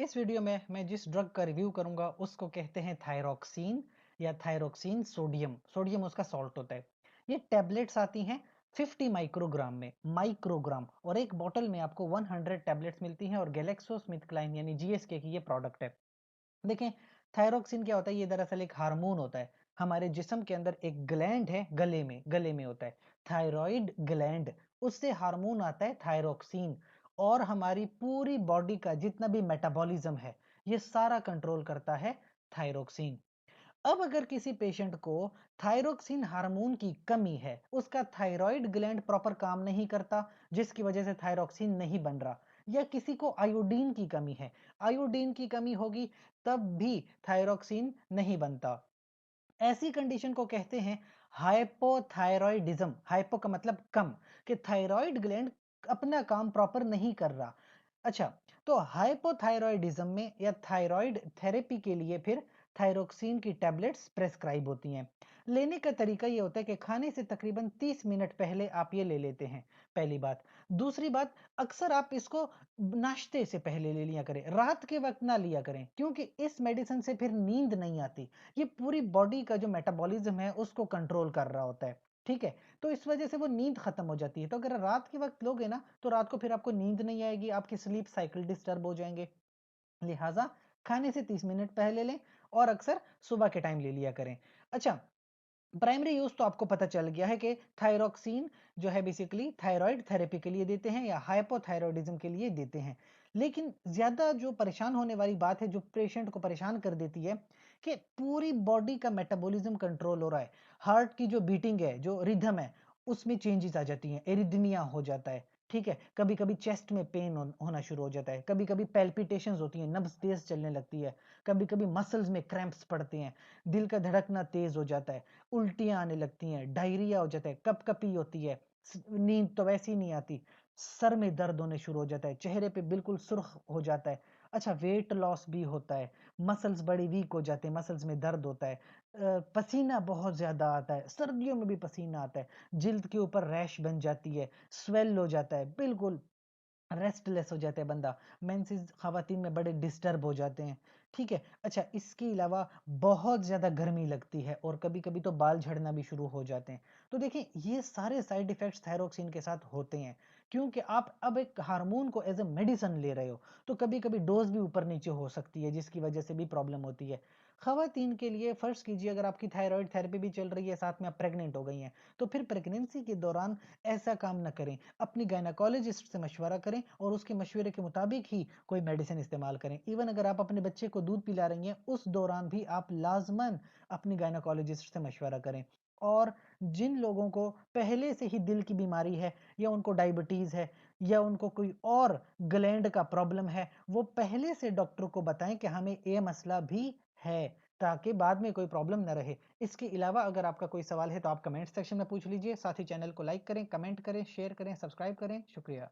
इस वीडियो में मैं जिस ड्रग का रिव्यू करूंगा उसको कहते हैं थायरोक्सिन या थायरोक्सिन सोडियम। सोडियम उसका सॉल्ट होता है। ये टैबलेट्स आती हैं 50 माइक्रोग्राम में, माइक्रोग्राम, और एक बॉटल में आपको 100 टैबलेट्स मिलती हैं और गैलेक्सो स्मिथ क्लाइन यानी जीएसके की ये प्रोडक्ट है। देखें, थायरोक्सिन क्या होता है? ये दरअसल एक हार्मोन होता है। हमारे जिस्म के अंदर एक ग्लैंड है, गले में होता है थायराइड ग्लैंड। उससे हार्मोन आता है थायरोक्सिन, और हमारी पूरी बॉडी का जितना भी मेटाबॉलिज्म है ये सारा कंट्रोल करता है थायरोक्सिन। अब अगर किसी पेशेंट को थायरोक्सिन हार्मोन की कमी है, उसका थायराइड ग्लैंड प्रॉपर काम नहीं करता जिसकी वजह से थायरोक्सिन नहीं बन रहा, या किसी को आयोडीन की कमी है, आयोडीन की कमी होगी तब भी थायरोक्सिन नहीं बनता, ऐसी कंडीशन को कहते हैं हाइपोथायरॉयडिज्म। हाइपो का मतलब कम, कि थायराइड ग्लैंड अपना काम प्रॉपर नहीं कर रहा। अच्छा, तो हाइपोथायरॉयडिज्म में या थायराइड थेरेपी के लिए फिर थायरोक्सिन की टैबलेट्स प्रेस्क्राइब होती हैं। लेने का तरीका ये होता है कि खाने से तकरीबन 30 मिनट पहले आप ये ले लेते हैं, पहली बात। दूसरी बात, अक्सर आप इसको नाश्ते से पहले ले लिया करें, रात के वक्त ना लिया करें, क्योंकि इस मेडिसिन से फिर नींद नहीं आती। ये पूरी बॉडी का जो मेटाबॉलिज्म है उसको कंट्रोल कर रहा होता है, ठीक है? तो इस वजह से वो नींद खत्म हो जाती है। तो अगर रात के वक्त लोगे ना तो रात को फिर आपको नींद नहीं आएगी, आपकी स्लीप साइकिल डिस्टर्ब हो जाएंगे। लिहाजा खाने से 30 मिनट पहले लें, और अक्सर सुबह के टाइम ले लिया करें। अच्छा, प्राइमरी यूज तो आपको पता चल गया है कि थायरोक्सिन जो है बेसिकली थायराइड थेरेपी के लिए देते हैं या हाइपोथायरॉयडिज्म के लिए देते हैं। लेकिन ज्यादा जो परेशान होने वाली बात है, जो पेशेंट को परेशान कर देती है, कि पूरी बॉडी का मेटाबॉलिज्म कंट्रोल हो रहा है, हार्ट की जो बीटिंग है, जो रिदम है, उसमें चेंजेस आ जाती हैं, एरिदमिया हो जाता है, ठीक है? कभी कभी चेस्ट में पेन होना शुरू हो जाता है, कभी कभी पैल्पिटेशंस होती हैं, नब्ज तेज चलने लगती है, कभी कभी मसल्स में क्रैम्प्स पड़ते हैं, दिल का धड़कना तेज हो जाता है, उल्टियां आने लगती हैं, डायरिया हो जाता है, कपकपी होती है, नींद तो वैसे ही नहीं आती, सर में दर्द होने शुरू हो जाता है, चेहरे पे बिल्कुल सुर्ख हो जाता है। अच्छा, वेट लॉस भी होता है, मसल्स बड़ी वीक हो जाते हैं, मसल्स में दर्द होता है, पसीना बहुत ज्यादा आता है, सर्दियों में भी पसीना आता है, जिल्द के ऊपर रैश बन जाती है, स्वेल हो जाता है, बिल्कुल रेस्टलेस हो जाता है बंदा, मेंसेस खवातीन में बड़े डिस्टर्ब हो जाते हैं, ठीक है? अच्छा, इसके अलावा बहुत ज़्यादा गर्मी लगती है और कभी कभी तो बाल झड़ना भी शुरू हो जाते हैं। तो देखिए, ये सारे साइड इफेक्ट्स थायरोक्सिन के साथ होते हैं, क्योंकि आप अब एक हार्मोन को एज ए मेडिसिन ले रहे हो, तो कभी कभी डोज भी ऊपर नीचे हो सकती है जिसकी वजह से भी प्रॉब्लम होती है। खवातीन के लिए फर्ज कीजिए, अगर आपकी थायराइड थेरेपी भी चल रही है, साथ में आप प्रेग्नेंट हो गई हैं, तो फिर प्रेगनेंसी के दौरान ऐसा काम न करें, अपनी गायनाकोलॉजिस्ट से मशवरा करें और उसके मशवरे के मुताबिक ही कोई मेडिसिन इस्तेमाल करें। इवन अगर आप अपने बच्चे को दूध पिला रही हैं, उस दौरान भी आप लाजमन अपनी गायनाकोलॉजिस्ट से मशवरा करें। और जिन लोगों को पहले से ही दिल की बीमारी है, या उनको डायबिटीज़ है, या उनको कोई और ग्लैंड का प्रॉब्लम है, वो पहले से डॉक्टर को बताएं कि हमें ये मसला भी है, ताकि बाद में कोई प्रॉब्लम ना रहे। इसके अलावा अगर आपका कोई सवाल है तो आप कमेंट सेक्शन में पूछ लीजिए। साथ ही चैनल को लाइक करें, कमेंट करें, शेयर करें, सब्सक्राइब करें। शुक्रिया।